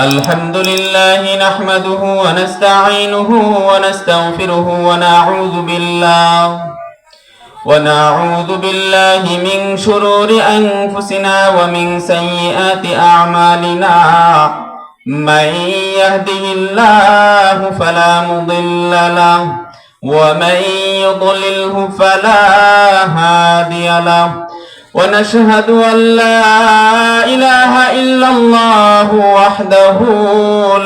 الحمد لله نحمده ونستعينه ونستغفره ونعوذ بالله من شرور أنفسنا ومن سيئات أعمالنا. من يهده الله فلا مضل له ومن يضلله فلا هادي له. ونشهد أن لا إله إلا الله وحده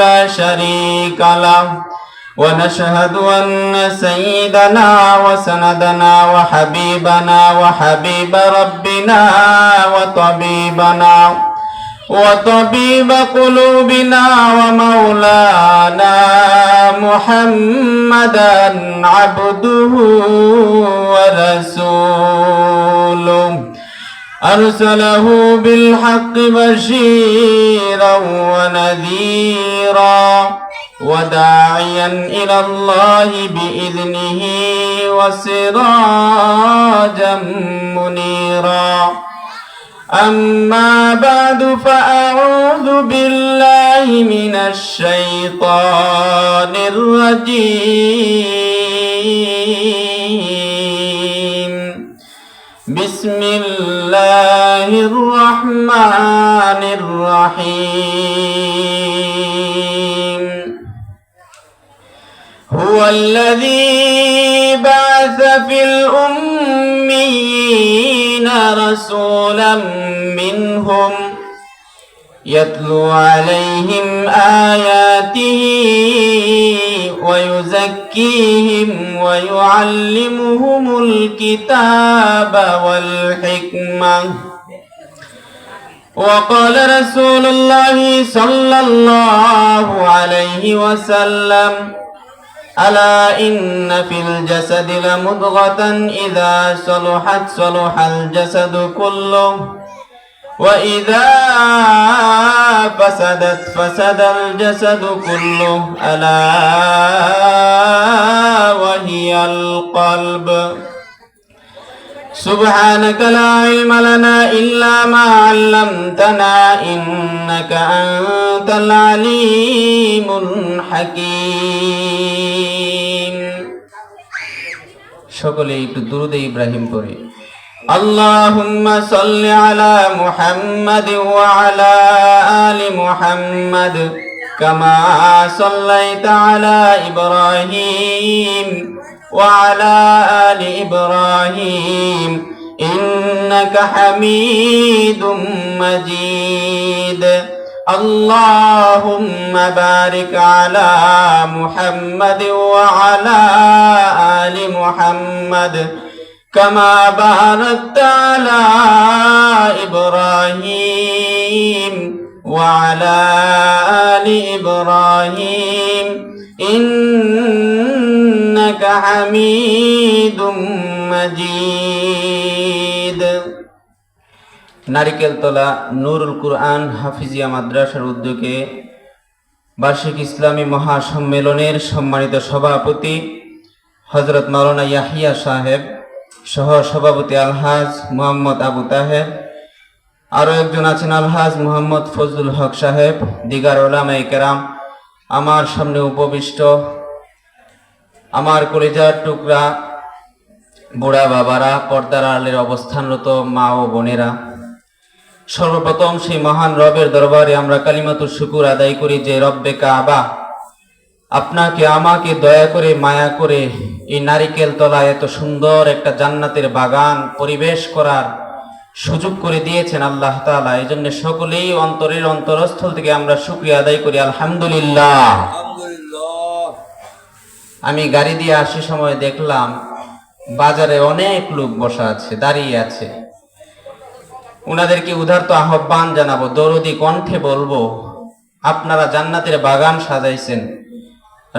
لا شريك له. ونشهد أن سيدنا وسندنا وحبيبنا وحبيب ربنا وطبيب قلوبنا ومولانا محمدا عبده ورسوله أرسله بالحق بشيرا ونذيرا وداعيا إلى الله بإذنه وسراجا منيرا. أما بعد فأعوذ بالله من الشيطان الرجيم. بسم الله الرحمن الرحيم. هو الذي بعث في الأميين رسولا منهم يتلو عليهم آياته ويزكيهم ويعلمهم الكتاب والحكمة. وقال رسول الله صلى الله عليه وسلم: ألا إن في الجسد لمضغة إذا صلحت صلح الجسد كله وإذا فسدت فسد الجسد كله ألا وهي القلب. سبحانك لا علم لنا إلا ما علمتنا إنك أنت العليم الحكيم. সকলে একটু দুরূদ ইব্রাহিম পড়ি। اللهم صل على محمد وعلى آل محمد كما صليت على إبراهيم وعلى آل إبراهيم إنك حميد مجيد. اللهم بارك على محمد وعلى آل محمد كما باركت على إبراهيم وعلى آل إبراهيم إنك حميد مجيد. নারিকেলতলা নুরুল কুরআন হাফিজিয়া মাদ্রাসার উদ্যোগে বার্ষিক ইসলামী মহাসম্মেলনের সম্মানিত সভাপতি হযরত মাওলানা ইয়াহিয়া সাহেব, সহ সভাপতি আলহাজ মোহাম্মদ আবু তাহের, আরও একজন আছেন আলহাজ মোহাম্মদ ফজলুল হক সাহেব, দিগার উলামায়ে কেরাম, আমার সামনে উপবিষ্ট আমার কলিজার টুকরা বুড়া বাবারা, পর্দার আড়ালের অবস্থানরত মা ও বোনেরা, সর্বপ্রথম সেই মহান রবের দরবারে আমরা কালিমাতুশ শুকুর আদায় করি যে রব্বে কাবা আপনাকে আমাকে দয়া করে মায়া করে এই নারিকেল তলায় এত সুন্দর একটা জান্নাতের বাগান পরিবেশ করার সুযোগ করে দিয়েছেন আল্লাহ তাআলা। এই জন্য সকলেই অন্তরের অন্তরস্থল থেকে আমরা শুকরিয়া আদায় করি আলহামদুলিল্লাহ। আমি গাড়ি দিয়ে আসার সময় দেখলাম বাজারে অনেক লোক বসা আছে, দাঁড়িয়ে আছে। উনাদেরকে উদারত আহ্বান জানাবো, দরদি কণ্ঠে বলবো, আপনারা জান্নাতের বাগান সাজাইছেন।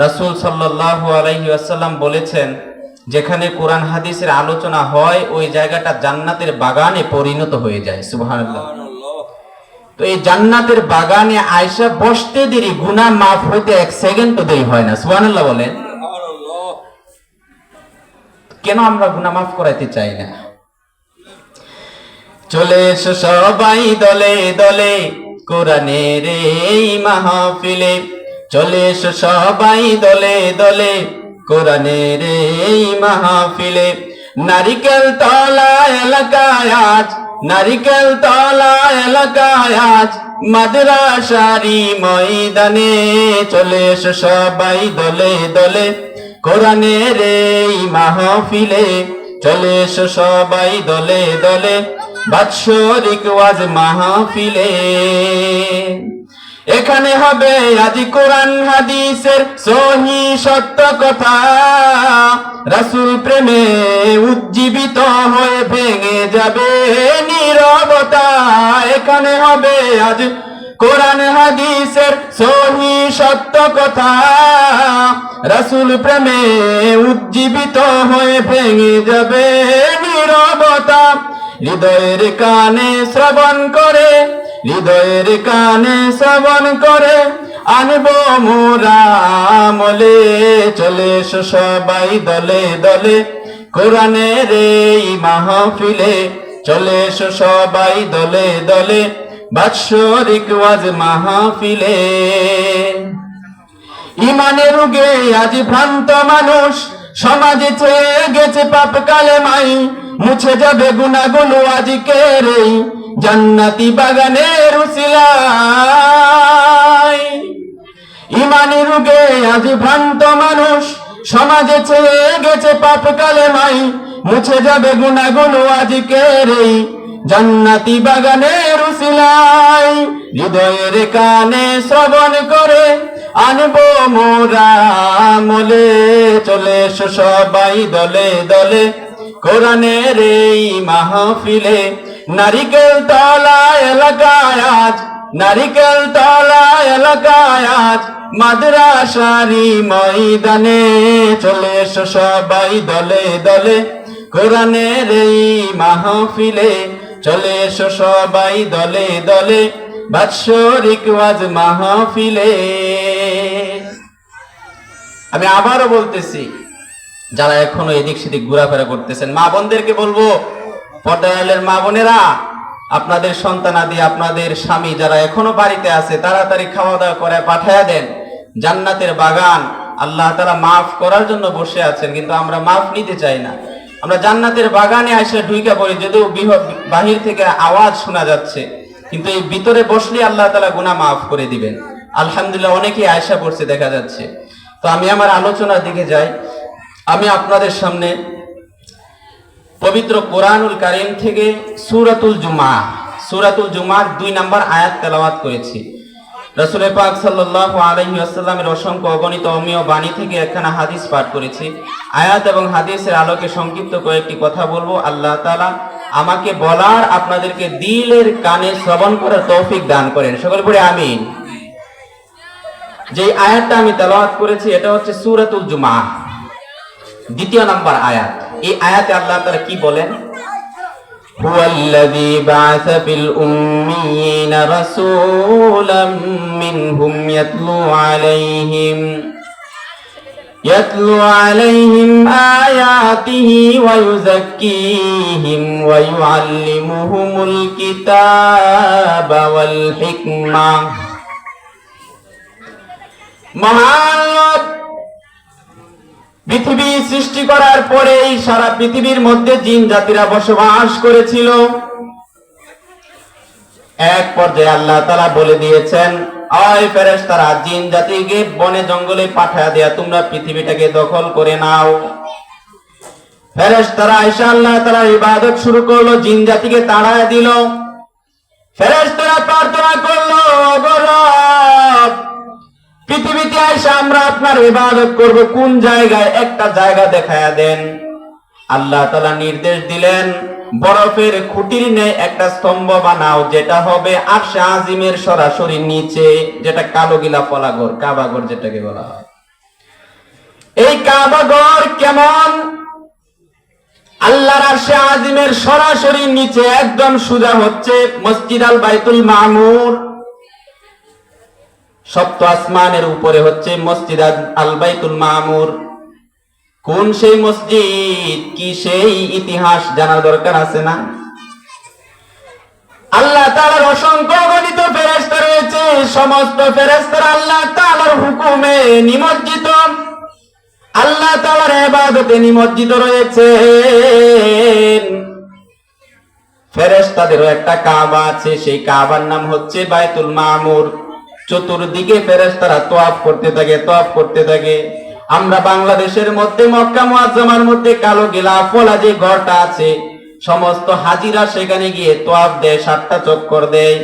রাসূল সাল্লাল্লাহু আলাইহি ওয়াসাল্লাম বলেছেন, যেখানে কোরআন হাদিসের আলোচনা হয় ওই জায়গাটা জান্নাতের বাগানে পরিণত হয়ে যায়। সুবহানাল্লাহ। তো এই জান্নাতের বাগানে আয়েশা বসতে দেরি, গুনাহ মাফ হইতে 1 সেকেন্ড তো দেরি হয় না। সুবহানাল্লাহ বলেন। কেন আমরা গুনাহ মাফ করাইতে চাই না? চলে এসো সবাই দলে দলে, কোরআনের এই মাহফিলে চলে এসো সবাই দলে দলে কোরআনের এই মাহফিলে নারিকেল তলা এলাকায় আজ নারিকেল তলা এলাকায় আজ মাদ্রাসারি ময়দানে চলে এসো সবাই দলে দলে কোরআনের এই মাহফিলে চলে এসো সবাই দলে দলে বাৎসরিক ওয়াজ মাহফিলে এখানে হবে আজ কোরআন হাদিসের সহি সত্য কথা রাসূল প্রেমে উজ্জীবিত হয়ে ভেঙে যাবে নীরবতা এখানে হবে আজ কোরআন হাদিসের সহি সত্য কথা রাসূল প্রেমে উজ্জীবিত হয়ে ভেঙে যাবে নীরবতা হৃদয়ের কানে শ্রবণ করে হৃদয়ের কানে শ্রবণ করে আনবো মোরা আমলে চলে এসো সবাই দলে দলে কোরআনের এই মাহফিলে চলে এসো সবাই দলে দলে বাৎসরিক ওয়াজ মাহফিলে ইমানের রোগে আজ ভ্রান্ত মানুষ সমাজে ছেয়ে গেছে পাপ কালেমাই মুছে যাবে গুনাহগুলো আজকের এই জান্নাতি বাগানের উসিলায় ইমানি রোগে আজ ভ্রান্ত মানুষ সমাজে ছেয়ে গেছে পাপ কালেমাই মুছে যাবে গুনাহগুলো আজকের এই জান্নাতি বাগানের উসিলায় হৃদয়ের কানে শ্রবণ করে আনবো মোরা আমলে চলে এসো সবাই দলে দলে কোরআনের এই মাহফিলে নারিকেল তলা এলাকায় আজ নারিকেল তলা এলাকায় আজ মাদ্রাসারি ময়দানে চলে এসো সবাই দলে দলে কোরআনের এই মাহফিলে চলে এসো সবাই দলে দলে বাৎসরিক ওয়াজ মাহফিলে আমি আবারও বলতেছি যারা এখনো এদিক সেদিক ঘোরাফেরা করতেছেন মা বোনদেরকে বলবো পর্দায়ালের মা বোনেরা আপনাদের সন্তানাদি আপনাদের স্বামী যারা এখনো বাড়িতে আছে তাড়াতাড়ি খাওয়া দাওয়া করে পাঠায়া দেন জান্নাতের বাগান আল্লাহ তাআলা মাফ করার জন্য বসে আছেন কিন্তু আমরা মাফ নিতে চাই না আমরা জান্নাতের বাগানে এসে ঢুইকা পড়ি যদিও বাহির থেকে আওয়াজ শোনা যাচ্ছে কিন্তু এই ভিতরে বসলে আল্লাহ তাআলা গুনাহ মাফ করে দিবেন আলহামদুলিল্লাহ অনেকেই আয়েশা পড়ছে দেখা যাচ্ছে তো আমি আমার আলোচনার দিকে যাই আমি আপনাদের সামনে পবিত্র কোরআনুল কারীম থেকে সূরাতুল জুমার 2 নম্বর আয়াত তেলাওয়াত করেছি রাসূল পাক সাল্লাল্লাহু আলাইহি ওয়াসাল্লামের অসংখ্য অগণিত অমীয় বাণী থেকে একখানা হাদিস পাঠ করেছি আয়াত এবং হাদিসের আলোকে সংক্ষিপ্ত কয়েকটি কথা বলবো আল্লাহ তাআলা আমাকে বলার আপনাদেরকে দিলের কানে শ্রবণ করার তৌফিক দান করেন সকলে পড়ে আমিন যে আয়াতটা আমি তেলাওয়াত করেছি এটা হচ্ছে সূরাতুল জুমাহ 2 নম্বর আয়াত এই আয়াতে আল্লাহ তাআলা কি বলেন হুয়াল্লাযী বা'আসা ফিল উম্মিয়িনা রাসূলাম মিনহুম ইয়াতলু আলাইহিম আয়াতিহি ওয়া ইউযাক্কিহিম ওয়া ইউআল্লিমুহুমুল কিতাবা ওয়াল হিকমাহ মহান পৃথিবী সৃষ্টি করার পরেই সারা পৃথিবীর মধ্যে জিন জাতিরা বসবাস করেছিল এক পর্যায়ে আল্লাহ তাআলা বলে দিয়েছেন ওই ফেরেশতারা জিন জাতিকে বনে জঙ্গলে পাঠায়া দেয়া তোমরা পৃথিবীটাকে দখল করে নাও ফেরেশতারা আয়েশা আল্লাহ তাআলার ইবাদত শুরু করলো জিন জাতিকে তাড়ায় দিল ফেরেশতারা প্রার্থনা করলো ওগো রব পৃথিবীতে আয়েশা আমরা আপনার ইবাদত করব কোন জায়গায় একটা জায়গা দেখায়া দেন আল্লাহ তাআলা নির্দেশ দিলেন বরফের খুঁটির ন্যায় একটা স্তম্ভ বানাও যেটা হবে আরশে আজিমের সরাসরি নিচে যেটা কালো গিলা পলাগর কাবাগর যেটাকে বলা হয় এই কাবাগর কেমন আল্লাহর আরশে আজিমের সরাসরি নিচে একদম সোজা হচ্ছে মসজিদ আল বাইতুল মামুর সপ্ত আসমানের উপরে হচ্ছে মসজিদ আল বাইতুল মামুর কোন সেই মসজিদ কি সেই ইতিহাস জানার দরকার আছে না আল্লাহ তাআলার অসংখ্য গণিত ফেরেশতা রয়েছে সমস্ত ফেরেশতারা আল্লাহ তাআলার হুকুমে নিমজ্জিত, আল্লাহ তাআলার ইবাদতে নিমজ্জিত রয়েছে। ফেরেশতাদেরও একটা কাবা আছে, সেই কাবার নাম হচ্ছে বাইতুল মামুর। চতুর্দিকে ফেরেশতারা তওয়াফ করতে থাকে। আমরা বাংলাদেশের মধ্যে মক্কা মুআজ্জামার মধ্যে কালো গিলাফওয়ালা যে ঘরটা আছে, সমস্ত হাজিরা সেখানে গিয়ে তওয়াফ দেয়, 7টা চক্কর দেয়।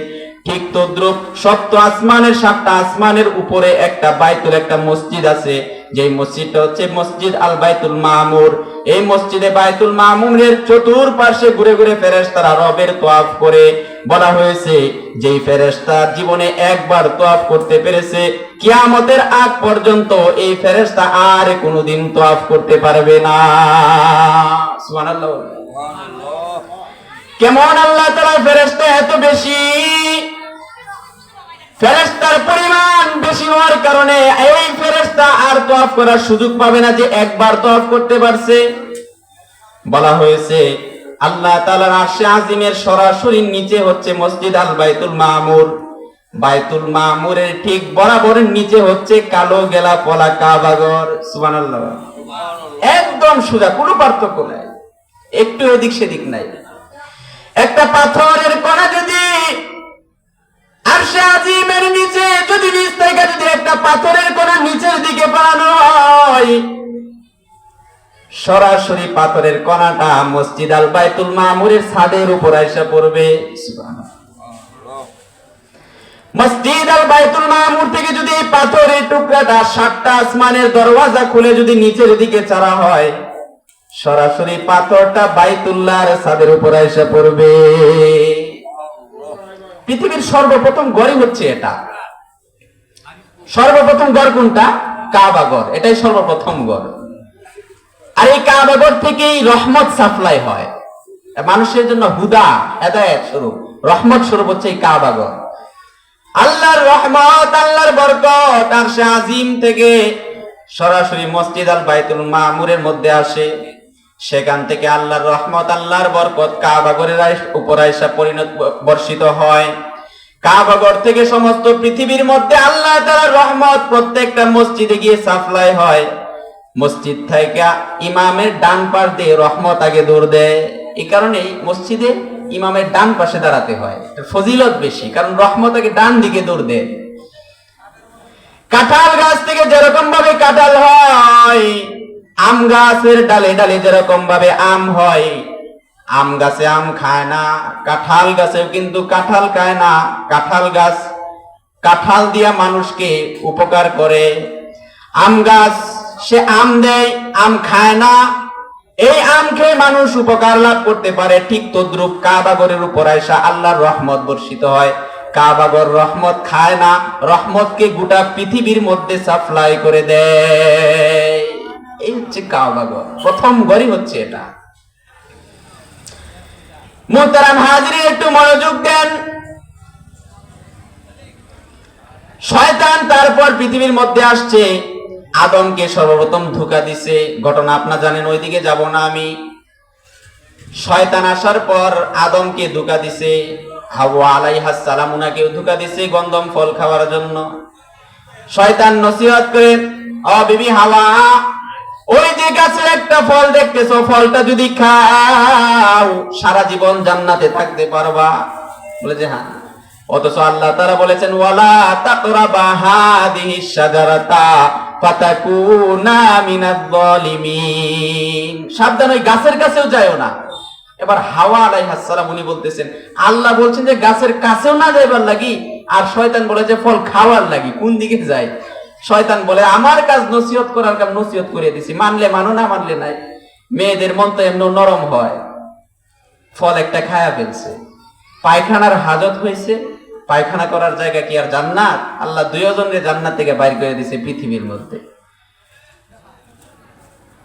ঠিক তদ্রুপ সপ্ত আসমানের 7টা আসমানের উপরে একটা মসজিদ আছে, যে মসজিদটা হচ্ছে মসজিদ আল বাইতুল মামুর। এই মসজিদে বাইতুল মামুরের চতুর্পাশে ঘুরে ঘুরে ফেরেশতারা রবের তওয়াফ করে। বলা হয়েছে যেই ফেরেশতা জীবনে একবার তওয়াফ করতে পেরেছে, কিয়ামতের আগ পর্যন্ত এই ফেরেশতা আর কোনোদিন তওয়াফ করতে পারবে না। সুবহানাল্লাহ। কেমন আল্লাহ তাআলা ফেরেশতা এত বেশি, ফেরেশতার পরিমাণ বেশি হওয়ার কারণে এই ফেরেশতা আর তওয়াফ করার সুযোগ পাবে না যে একবার তওয়াফ করতে পারছে। বলা হয়েছে আল্লাহ তাআলার আরশে আজিমের সরাসরি নিচে হচ্ছে মসজিদ আল বাইতুল মামুর। বাইতুল মামুরের ঠিক বরাবর নিচে হচ্ছে কালো গেলাপলা কাবাঘর। সুবহানাল্লাহ। একদম সোজা, কোনো পার্থক্য নাই, একটু এদিক সেদিক নাই। একটা পাথরের কণা যদি আরশে আজিমের নিচে যদি নিচ থেকে যদি একটা পাথরের কণা নিচের দিকে পালানো হয়, সরাসরি পাথরের কণাটা মসজিদ আল বাইতুল মামুরের ছাদের উপর এসে পড়বে। মসজিদ আল বাইতুল মামুর থেকে যদি এই পাথরের টুকরাটা 7টা আসমানের দরওয়াজা খুলে যদি নিচের দিকে ছাড়া হয়, সরাসরি পাথরটা বাইতুল্লাহর ছাদের উপর এসে পড়বে। পৃথিবীর সর্বপ্রথম গড়ই হচ্ছে এটা। সর্বপ্রথম গড় কোনটা? কাবা গড়, এটাই সর্বপ্রথম গড়। আর এই কাবা গড় থেকেই রহমত সাপ্লাই হয় মানুষের জন্য, হুদা হেদায়েত স্বরূপ, রহমত স্বরূপ হচ্ছে এই কাবা গড়। আল্লাহর রহমত, আল্লাহর বরকত আরশে আজিম থেকে সরাসরি মসজিদ আল বাইতুল মামুরের মধ্যে আসে। সেখান থেকে আল্লাহর রহমত, আল্লাহর বরকত কাবা ঘরের উপর আইসা বর্ষিত হয়। কাবা ঘর থেকে সমস্ত পৃথিবীর মধ্যে আল্লাহ তাআলার রহমত প্রত্যেকটা মসজিদে গিয়ে সাপ্লাই হয়। মসজিদ থেকে ইমামের ডান পাশ দিয়ে রহমত আগে দৌড় দেয়। এই কারণেই মসজিদে ইমামের ডান পাশে দাঁড়াতে হয়, ফজিলত বেশি, কারণ রহমত আগে ডান দিকে দৌড় দেয়। কাঁঠাল গাছ থেকে যেরকম ভাবে কাঁঠাল হয়, আম গাছের ডালে ডালে যেরকম ভাবে আম হয়, আম গাছে আম খায় না, কাঁঠাল গাছেও কিন্তু কাঁঠাল খায় না। কাঁঠাল গাছ কাঁঠাল দিয়া মানুষকে উপকার করে। আম গাছ সে আম দেয়, আম খায় না, এই আম খেয়ে মানুষ উপকার লাভ করতে পারে। ঠিক তদ্রুপ কাবা ঘরের উপর আইসা আল্লাহর রহমত বর্ষিত হয়। কাবা ঘর রহমত খায় না, রহমতকে গোটা পৃথিবীর মধ্যে সাপ্লাই করে দেয়। এই হচ্ছে কাবা ঘর, প্রথম ঘরই হচ্ছে এটা। মুহতারাম হাজিরিন, একটু মনোযোগ দেন। শয়তান তারপর পৃথিবীর মধ্যে আসছে, আদমকে সর্বপ্রথম ধোঁকা দিছে। ঘটনা আপনারা জানেন, ওইদিকে যাব না আমি। শয়তান আসার পর আদমকে ধোঁকা দিছে, হাওয়া আলাইহাস সালাম উনাকেও ধোঁকা দিছে গন্ধম ফল খাওয়ার জন্য। শয়তান নসিহত করে, ও বিবি হাওয়া, ওই যে গাছের একটা ফল দেখতেছো, ফলটা যদি খাও সারা জীবন জান্নাতে থাকতে পারবা। বলে যে হ্যাঁ। অথচ আল্লাহ তাআলা বলেছেন, ওয়ালা তাকরাবা হাদিহিশ শাজারাতা ফাতাকুনা মিনাজ জালিমিন, সাবধান, ওই গাছের কাছেও যায়ও না। এবার হাওয়া আলাইহিস সালাম উনি বলতেছেন, আল্লাহ বলছেন যে গাছের কাছেও না যাইবার লাগি, আর শয়তান বলে যে ফল খাওয়ার লাগি, কোন দিকে যায়? শয়তান বলে, আমার কাজ নসিহত করার কাজ নসিহত করে দিছি, মানলে মানো, না মানলে নাই। মেয়েদের মন তো এমন নরম হয়, ফল একটা খায়া ফেলছে, পায়খানার হাজত হয়েছে, পায়খানা করার জায়গা কি আর জান্নাত? আল্লাহ দুইজনকে জান্নাত থেকে বাইর করে দিয়েছে পৃথিবীর মধ্যে।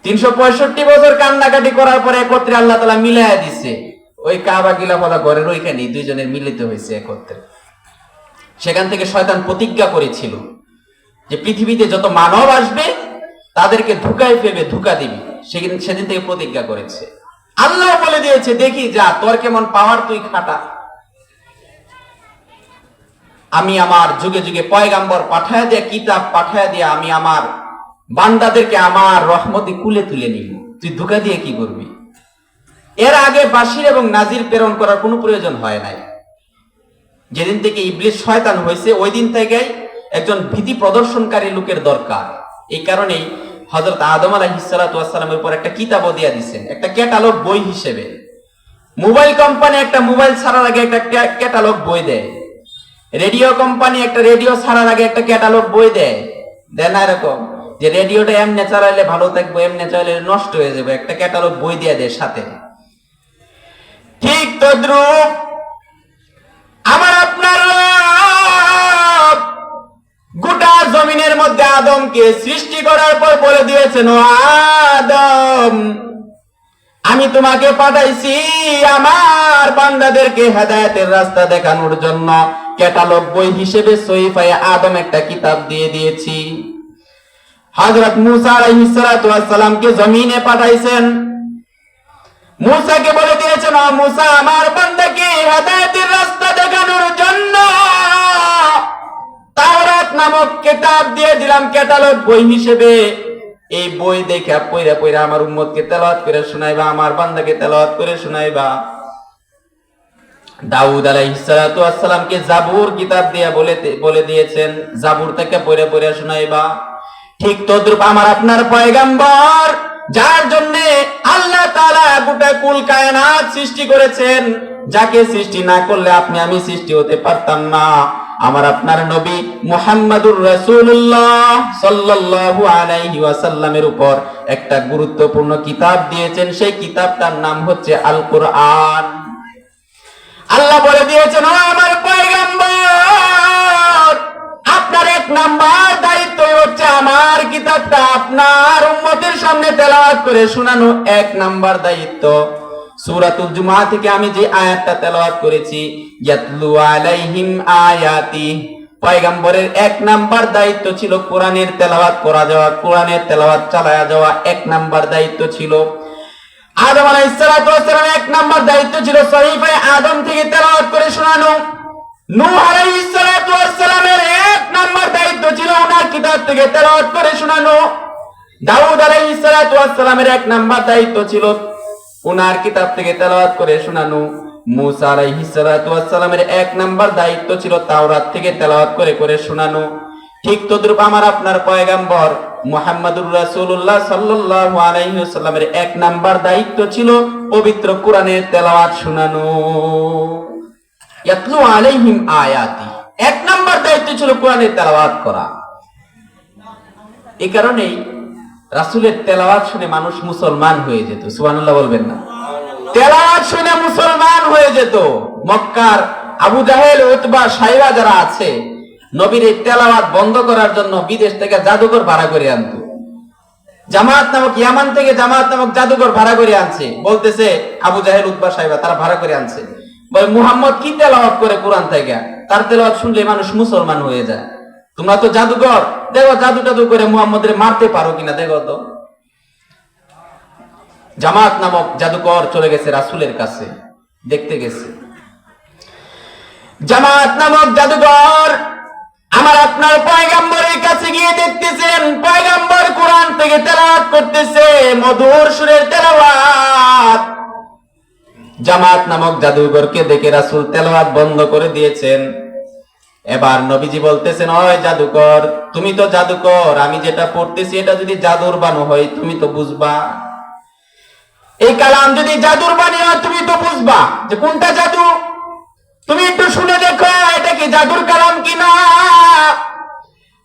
365 বছর কান্নাকাটি করার পরে একত্রে আল্লাহ তাআলা মিলাইয়া দিছে, ওই কাবা গিলাফলা ঘরের ওইখানে দুইজনের মিলিত হয়েছে একত্রে। সেখান থেকে শয়তান প্রতিজ্ঞা করেছিল যে পৃথিবীতে যত মানব আসবে তাদেরকে ধোঁকায় ফেলবে, ধোঁকা দিবি। সেদিন থেকে প্রতিজ্ঞা করেছে। আল্লাহ বলে দিয়েছে, দেখি যা তোর কেমন পাওয়ার, তুই খাটা। আমি আমার যুগে যুগে পয়গাম্বর পাঠায় দিয়ে, কিতাব পাঠায় দিয়ে আমি আমার বান্দাদেরকে আমার রহমতে কুলে তুলে নিব, তুই ধোঁকা দিয়ে কি করবি? এর আগে বাশির এবং নাজির প্রেরণ করার কোনো প্রয়োজন হয় নাই। যেদিন থেকে ইবলিস শয়তান হয়েছে ওই দিন থেকে একজন ভীতি প্রদর্শনকারী লোকের দরকার। এই কারণেই হযরত আদম আলাইহিস সালাতু ওয়াস সালামের উপর একটা কিতাবও দিয়ে দিয়েছেন, একটা ক্যাটালগ বই হিসেবে। মোবাইল কোম্পানি একটা মোবাইল ছাড়ার আগে একটা ক্যাটালগ বই দেয়, রেডিও কোম্পানি একটা রেডিও ছাড়ার আগে একটা ক্যাটালগ বই দেয়, দেয় না? এরকম যে রেডিওটা এমনি চালাইলে ভালো থাকবে, এমনি চালাইলে নষ্ট হয়ে যাবে, একটা ক্যাটালগ বই দিয়ে দেয় সাথে। ঠিক তদ্রূপ আমার আপনার রব গোটা জমিনের মধ্যে আদমকে সৃষ্টি করার পর বলে দিয়েছেন, ও আদম, আমি তোমাকে পাঠাইছি আমার বান্দাদেরকে হেদায়েতের রাস্তা দেখানোর জন্য। ক্যাটালগ বই হিসেবে সহিফায়ে আদম একটা কিতাব দিয়ে দিয়েছি। হযরত মূসা আলাইহিস সালাতু ওয়াস সালামকে জমিনে পাঠাইছেন। মূসাকে বলে দিয়েছেন, ও মূসা, আমার বান্দাকে হেদায়েতের রাস্তা দেখানোর জন্য তাওরাত নামক কিতাব দিয়ে দিলাম ক্যাটালগ বই হিসেবে। এই বই দেখে পয়রা পয়রা আমার উম্মতকে তেলাওয়াত করে শোনাইবা, আমার বান্দাকে তেলাওয়াত করে শোনাইবা। দাউদ আলাইহিস সালাতু ওয়াস সালামকে জাবুর কিতাব দিয়ে বলে দিয়েছেন, জাবুর থেকে পয়রা পয়রা শোনাইবা। ঠিক তদ্রূপ আমার আপনার পয়গাম্বর, যার জন্য আল্লাহ তাআলা গোটা কুল কায়নাত সৃষ্টি করেছেন, যাকে সৃষ্টি না করলে আপনি আমি সৃষ্টি হতে পারতাম না, আমার আপনার নবী মুহাম্মাদুর রাসূলুল্লাহ সাল্লাল্লাহু আলাইহি ওয়াসাল্লামের উপর একটা গুরুত্বপূর্ণ কিতাব দিয়েছেন। সেই কিতাবটার নাম হচ্ছে আল কোরআন। আল্লাহ বলে দিয়েছেন, ও আমার পয়গম্বর, আপনার এক নাম্বার দায়িত্ব হচ্ছে আমার কিতাবটা আপনার উম্মতের সামনে তেলাওয়াত করে শোনানো। এক নাম্বার দায়িত্ব। সূরাতুল জুমআহ থেকে আমি যে আয়াতটা তেলাওয়াত করেছি, ইয়াতলু আলাইহিম আয়াতি, পয়গম্বরের এক নাম্বার দায়িত্ব ছিল কোরআনের তেলাওয়াত করা যাওয়া, কোরআনের তেলাওয়াত চালায়া যাওয়া এক নাম্বার দায়িত্ব ছিল। আদম আলাইহিস সালাতু ওয়াস সালাম এক নাম্বার দায়িত্ব ছিল সহিফায়ে আদম থেকে তেলাওয়াত করে শোনানো। নূহ আলাইহিস সালাতু ওয়াস সালামের এক নাম্বার দায়িত্ব ছিল ওনার কিতাব থেকে তেলাওয়াত করে শোনানো। দাউদ আলাইহিস সালাতু ওয়াস সালামের এক নাম্বার দায়িত্ব ছিল ওনার কিতাব থেকে তেলাওয়াত করে শোনানো। মূসা আলাইহিস সালাতু ওয়াস সালামের এক নাম্বার দায়িত্ব ছিল তাওরাত থেকে তেলাওয়াত করে করে শোনানো। ঠিক তদ্রূপ আমার আপনার পয়গম্বর মুহাম্মাদুর রাসূলুল্লাহ সাল্লাল্লাহু আলাইহি ওয়াসাল্লামের এক নাম্বার দায়িত্ব ছিল পবিত্র কোরআনের তেলাওয়াত শোনানো। ইয়াতলু আলাইহিম আয়াতি, এক নাম্বার দায়িত্ব ছিল কোরআনের তেলাওয়াত করা। এই কারণেই রাসূলের তেলাওয়াত শুনে মানুষ মুসলমান হয়ে যেত। সুবহানাল্লাহ বলবেন না? তেলাওয়াত শুনে মুসলমান হয়ে যেত। মক্কার আবু জাহেল, উতবা, সাইবা যারা আছে, নবীর এই তেলাওয়াত বন্ধ করার জন্য বিদেশ থেকে জাদুঘর ভাড়া করে আনতো। জামাত নামক, ইয়ামান থেকে জামাত নামক জাদুঘর ভাড়া করে আনছে। বলতেছে আবু জাহেল, উতবা, সাইবা তারা ভাড়া করে আনছে। বলে মুহাম্মদ কি তেলাওয়াত করে কোরআন থেকে, তার তেলাওয়াত শুনলে মানুষ মুসলমান হয়ে যায়। তোমরা তো জাদুঘর, দেখো জাদু টাদু করে মুহাম্মদের মারতে পারো কিনা দেখো তো। জামাত নামক জাদুকর চলে গেছে রাসূলের কাছে, দেখতে গেছে। জামাত নামক জাদুকর আমার আপনার পয়গম্বরের কাছে গিয়ে দেখতেছেন পয়গম্বর কোরআন থেকে তেলাওয়াত করতেছে, মধুর সুরের তেলাওয়াত। জামাত নামক জাদুকরকে দেখে রাসূল তেলাওয়াত বন্ধ করে দিয়েছেন। এবার নবীজি বলতেছেন, ওই জাদুকর, তুমি তো জাদুকর, আমি যেটা পড়তেছি এটা যদি জাদুর বাণী হয় তুমি তো বুঝবা। এই কালাম যদি জাদুর বাণী হয় তুমি তো বুঝবা যে কোনটা জাদু। তুমি একটু শুনে দেখো এটা কি জাদুর কালাম কিনা।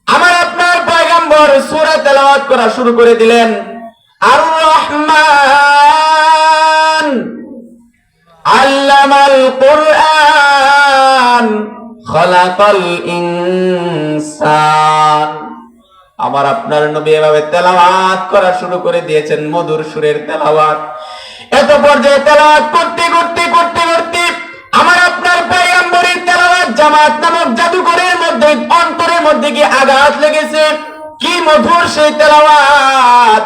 আমার আপনার পয়গম্বর সূরা তেলাওয়াত করা শুরু করে দিলেন। আর রহমান আল্লামাল কুরআন খলাকাল ইনসান। আমার আপনার নবী এভাবে তেলাওয়াত করা শুরু করে দিয়েছেন, মধুর সুরের তেলাওয়াত। এত পর্যায়ে তেলাওয়াত করতে করতে করতে করতে আমার আপনার পয়গম্বরের তেলাওয়াত জামাত নামক জাদুকরের মধ্যে অন্তরের মধ্যে কি আঘাত লেগেছে। কি মধুর সেই তেলাওয়াত।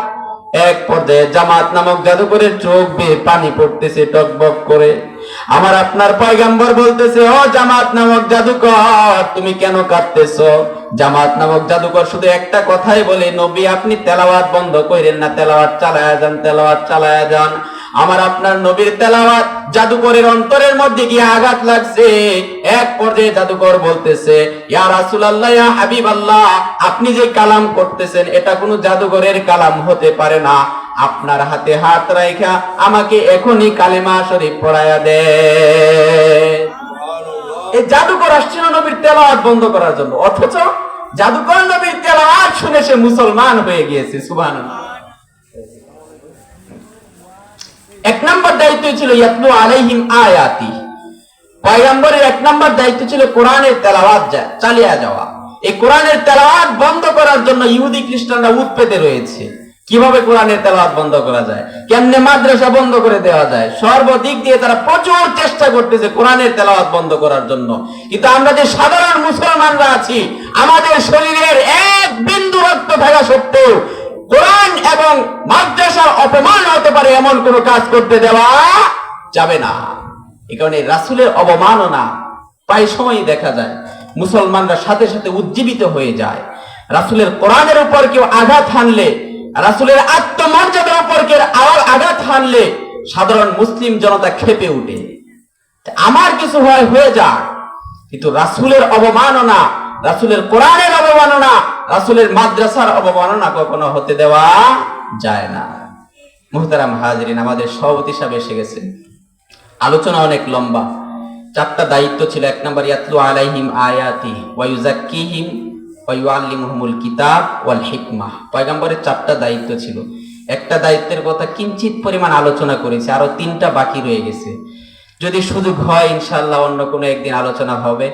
এক পর্যায়ে জামাত নামক জাদুকরের চোখ বেয়ে পানি পড়তেছে টকবক করে। আমার আপনার পয়গম্বর বলতেছে, ও জামাত নামক জাদুকর, তুমি কেন কাঁদতেছো? জামাত নামক জাদুকর শুধু একটা কথাই বলে, নবী আপনি তেলাওয়াত বন্ধ করেন না, তেলাওয়াত চালায়া যান, তেলাওয়াত চালায়া যান। আমার আপনার নবীর তেলাওয়াত জাদুকরের অন্তরের মধ্যে গিয়ে আঘাত লাগছে। এক পর্যায়ে জাদুকর বলতেছে, ইয়া রাসূলুল্লাহ, ইয়া হাবিবাল্লাহ, আপনি যে কালাম করতেছেন এটা কোনো জাদুকরের কালাম হতে পারে না। আপনার হাতে হাত রাখা আমাকে এখনই কালেমা শরীফ পড়ায়া দে। এই জাদুকর আসছিল নবীর তেলাওয়াত বন্ধ করার জন্য, অথচ জাদুকর নবীর তেলাওয়াত শুনে সে মুসলমান হয়ে গিয়েছে। সুবহানাল্লাহ। এক নম্বর দায়িত্ব ছিল ইয়াতলু আলাইহিম আয়াতি। পয়গম্বরের এক নম্বর দায়িত্ব ছিল কোরআনের তেলাওয়াত চালিয়ে যাওয়া। এই কোরআনের তেলাওয়াত বন্ধ করার জন্য ইহুদি খ্রিস্টানরা উৎপেতে রয়েছে। কিভাবে কোরআনের তেলাওয়াত বন্ধ করা যায়, কেমনে মাদ্রাসা বন্ধ করে দেওয়া যায়, সর্বদিক দিয়ে তারা প্রচুর চেষ্টা করতেছে কোরআনের তেলাওয়াত বন্ধ করার জন্য। কিন্তু আমরা যে সাধারণ মুসলমানরা আছি, আমাদের শরীরের এক বিন্দু রক্ত থাকা সত্ত্বেও কোরআন এবং মাদ্রাসার অপমান হতে পারে এমন কোন কাজ করতে দেওয়া যাবে না। এই কারণে রাসূলের অবমাননা প্রায় সময়ই দেখা যায়, মুসলমানরা সাথে সাথে উজ্জীবিত হয়ে যায়। রাসূলের কোরআনের উপর কেউ আঘাত হানলে, রাসূলের আত্মমর্যাদার উপর কেউ আঘাত হানলে সাধারণ মুসলিম জনতা ক্ষেপে উঠে। আমার কিছু হয়ে যাক, কিন্তু রাসূলের অবমাননা, রাসূলের কোরআনের অবমাননা, রাসূলের মাদ্রাসার অবমাননা কখনো হতে দেওয়া যায় না। মুহতারাম হাজিরিন, আমাদের সভাপতি সাহেব এসে গেছেন। আলোচনা অনেক লম্বা। চারটা দায়িত্ব ছিল। এক নম্বর ইয়াতলু আলাইহিম আয়াতি ওয়া ইউযাক্কিহিম ওয়া ইউআল্লিমুহুমুল কিতাব ওয়াল হিকমাহ। পয়গম্বরের চারটা দায়িত্ব ছিল। একটা দায়িত্বের কথা কিঞ্চিত পরিমাণ আলোচনা করেছে, আরো তিনটা বাকি রয়ে গেছে। যদি সুযোগ হয় ইনশাআল্লাহ অন্য কোনো একদিন আলোচনা হবে।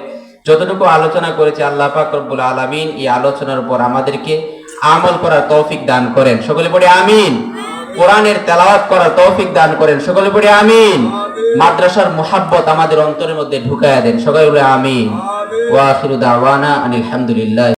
যতটুকু আলোচনা করেছে আল্লাহ পাক রব্বুল আলামিন এই আলোচনার উপর আমাদেরকে আমল করার তৌফিক দান করেন। সকলে পড়ে আমিন। কোরআনের তেলাওয়াত করার তৌফিক দান করেন। সকলে পড়ে আমিন। মাদ্রাসার মুহাব্বত আমাদের অন্তরের মধ্যে ঢুকায়া দেন। সকলে বলে আমিন। ওয়া আখিরু দাওয়ানা আনিল হামদুলিল্লাহ।